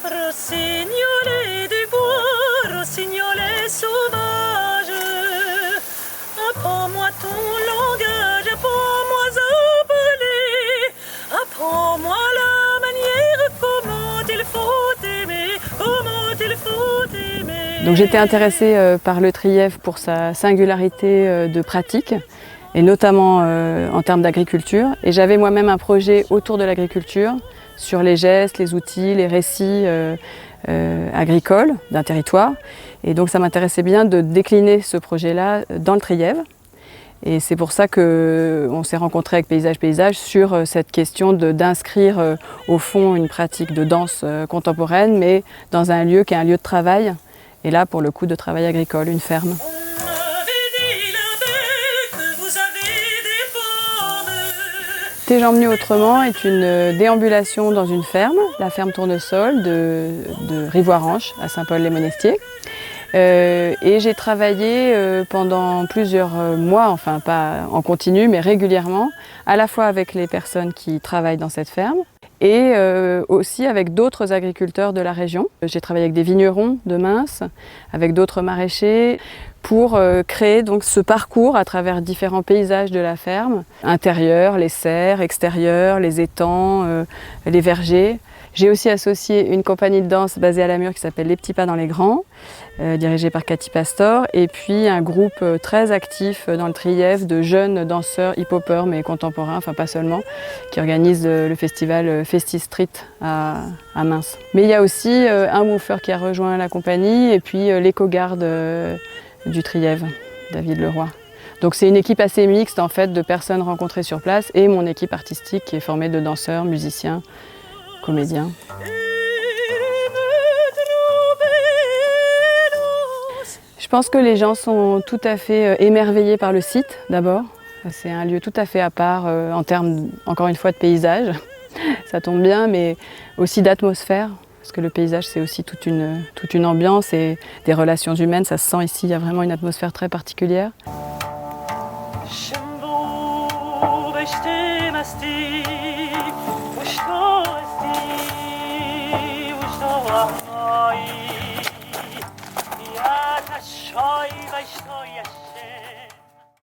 Rossignolet du bois, rossignolet sauvage, apprends-moi ton langage, apprends-moi à parler, apprends-moi la manière comment il faut aimer, comment il faut aimer. Donc j'étais intéressée par le Trièves pour sa singularité de pratique, et notamment en termes d'agriculture. Et j'avais moi-même un projet autour de l'agriculture, sur les gestes, les outils, les récits agricoles d'un territoire. Et donc ça m'intéressait bien de décliner ce projet-là dans le Trièves. Et c'est pour ça qu'on s'est rencontrés avec Paysage sur cette question d'inscrire au fond une pratique de danse contemporaine, mais dans un lieu qui est un lieu de travail. Et là, pour le coup, de travail agricole, une ferme. Tes jambes nues autrement est une déambulation dans une ferme, la ferme Tournesol de Rivoiranche à Saint-Paul-les-Monestiers. Et j'ai travaillé pendant plusieurs mois, enfin pas en continu, mais régulièrement, à la fois avec les personnes qui travaillent dans cette ferme et aussi avec d'autres agriculteurs de la région. J'ai travaillé avec des vignerons de Mins, avec d'autres maraîchers, pour créer donc ce parcours à travers différents paysages de la ferme, intérieur, les serres, extérieurs, les étangs, les vergers. J'ai aussi associé une compagnie de danse basée à Lamure qui s'appelle Les Petits Pas dans les Grands, dirigée par Cathy Pastor, et puis un groupe très actif dans le Trièves de jeunes danseurs hip-hoppers, mais contemporains, enfin pas seulement, qui organise le festival Festi Street à Mins. Mais il y a aussi un woofer qui a rejoint la compagnie, et puis l'éco-garde du Trièves, David Leroy. Donc c'est une équipe assez mixte en fait de personnes rencontrées sur place et mon équipe artistique qui est formée de danseurs, musiciens, comédiens. Je pense que les gens sont tout à fait émerveillés par le site d'abord. C'est un lieu tout à fait à part en termes, encore une fois, de paysage. Ça tombe bien, mais aussi d'atmosphère. Parce que le paysage, c'est aussi toute une ambiance et des relations humaines. Ça se sent ici, il y a vraiment une atmosphère très particulière.